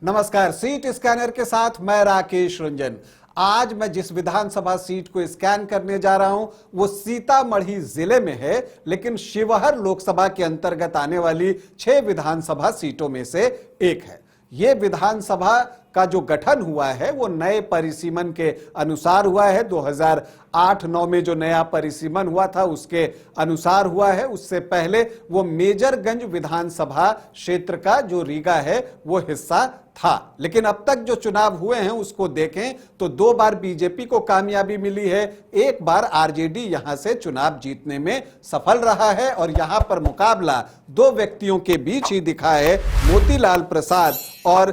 नमस्कार। Seat scanner के साथ मैं राकेश रंजन। आज मैं जिस विधानसभा सीट को स्कैन करने जा रहा हूं वो सीतामढ़ी जिले में है, लेकिन शिवहर लोकसभा के अंतर्गत आने वाली 6 विधानसभा सीटों में से एक है। ये विधानसभा का जो गठन हुआ है वो नए परिसीमन के अनुसार हुआ है। 2008-9 में जो नया परिसीमन हुआ था उसके अनुसार हुआ है। उससे पहले वो मेजरगंज विधानसभा क्षेत्र का जो रीगा है वो हिस्सा था। लेकिन अब तक जो चुनाव हुए हैं उसको देखें तो 2 बार बीजेपी को कामयाबी मिली है, 1 बार आरजेडी यहां से चुनाव जीतने में सफल रहा है। और यहां पर मुकाबला 2 व्यक्तियों के बीच ही दिखा है, मोतीलाल प्रसाद और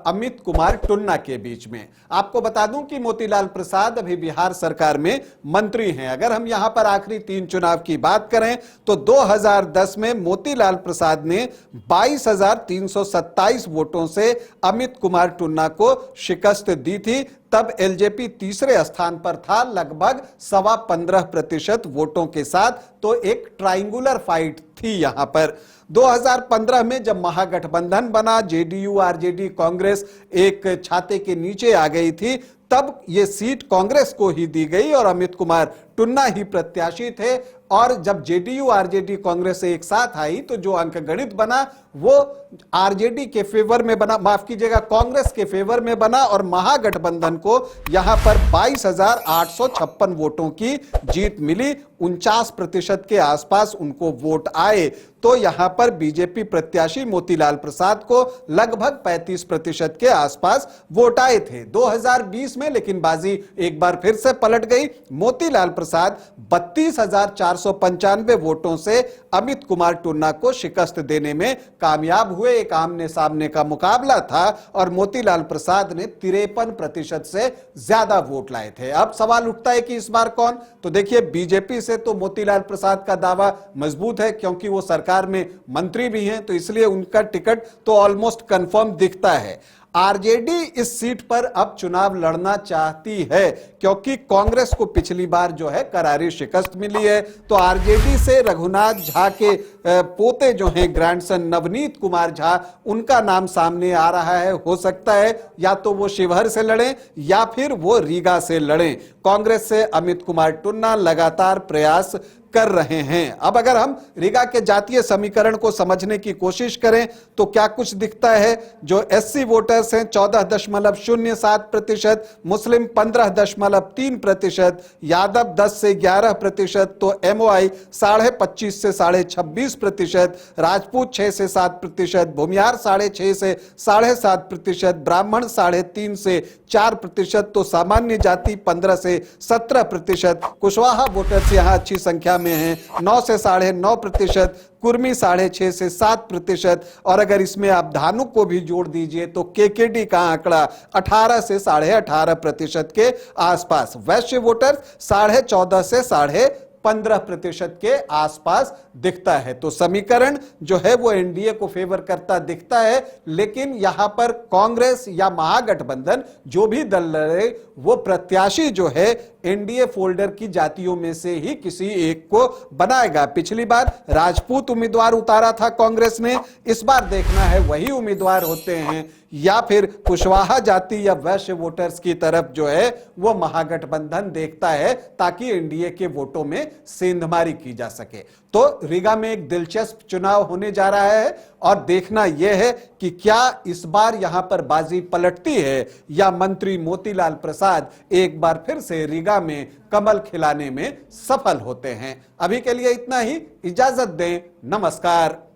अमित कुमार टुन्ना के बीच में। आपको बता दूं कि मोतीलाल प्रसाद अभी बिहार सरकार में मंत्री हैं। अगर हम यहां पर आखिरी 3 चुनाव की बात करें तो 2010 में मोतीलाल प्रसाद ने 22,327 वोटों से अमित कुमार टुन्ना को शिकस्त दी थी। तब एलजेपी तीसरे स्थान पर था, लगभग 15.25% वोटों के साथ। तो एक ट्रायंगुलर फाइट थी यहां पर। 2015 में जब महागठबंधन बना, जेडीयू आरजेडी कांग्रेस एक छाते के नीचे आ गई थी, तब यह सीट कांग्रेस को ही दी गई और अमित कुमार टुन्ना ही प्रत्याशी थे। और जब जेडीयू आरजेडी कांग्रेस एक साथ आई तो जो अंकगणित बना वो आरजेडी के फेवर में बना, माफ कीजिएगा, कांग्रेस के फेवर में बना और महागठबंधन को यहां पर 22,856 वोटों की जीत मिली। 49% के आसपास उनको वोट आए। तो यहां पर बीजेपी प्रत्याशी मोतीलाल प्रसाद को लगभग 35% के आसपास वोट आए थे 2020 में। लेकिन बाजी एक बार फिर से पलट गई। मोतीलाल प्रसाद 32,495 वोटों से अमित कुमार टुन्ना को शिकस्त देने में कामयाब हुए। एक आमने सामने का मुकाबला था और मोतीलाल प्रसाद ने 53% से ज्यादा वोट लाए थे। अब सवाल उठता है कि इस बार कौन? तो देखिए, बीजेपी से तो मोतीलाल प्रसाद का दावा मजबूत है क्योंकि वो सरकार में मंत्री भी हैं, तो इसलिए उनका टिकट तो ऑलमोस्ट कंफर्म दिखता है। आरजेडी इस सीट पर अब चुनाव लड़ना चाहती है क्योंकि कांग्रेस को पिछली बार जो है करारी शिकस्त मिली है। तो आरजेडी से रघुनाथ झा के पोते जो हैं, ग्रैंडसन नवनीत कुमार झा, उनका नाम सामने आ रहा है। हो सकता है या तो वो शिवहर से लड़ें या फिर वो रीगा से लड़ें। कांग्रेस से अमित कुमार टुन्ना लगातार प्रयास कर रहे हैं। अब अगर हम रीगा के जातीय समीकरण को समझने की कोशिश करें तो क्या कुछ दिखता है। जो एससी वोटर्स हैं 14.07%, मुस्लिम 15.3%, यादव 10 से 11%, तो एमओआई 25.5 से 26.5%, राजपूत 6 से 7%, भूमियार 6.5 से 7.5%, ब्राह्मण 3.5 से 4%, तो सामान्य जाति 15 से 17%। कुशवाहा वोटर्स यहां अच्छी संख्या में हैं, 9 से 9.5%, कुर्मी 6.5 से 7%, और अगर इसमें आप धानुक को भी जोड़ दीजिए तो केकेडी का आंकड़ा 18 से 18.5% के आसपास। वैश्य वोटर्स 14.5 से 15% के आसपास दिखता है। तो समीकरण जो है वो एनडीए को फेवर करता दिखता है। लेकिन यहां पर कांग्रेस या महागठबंधन जो भी दल लड़े वो प्रत्याशी जो है एनडीए फोल्डर की जातियों में से ही किसी एक को बनाएगा। पिछली बार राजपूत उम्मीदवार उतारा था कांग्रेस ने, इस बार देखना है वही उम्मीदवार होते हैं या फिर कुशवाहा जाति या वैश्य वोटर्स की तरफ जो है वो महागठबंधन देखता है, ताकि एनडीए के वोटों में सेंधमारी की जा सके। तो रीगा में एक दिलचस्प चुनाव होने जा रहा है और देखना यह है कि क्या इस बार यहां पर बाजी पलटती है या मंत्री मोतीलाल प्रसाद एक बार फिर से रीगा में कमल खिलाने में सफल होते हैं। अभी के लिए इतना ही, इजाजत दें, नमस्कार।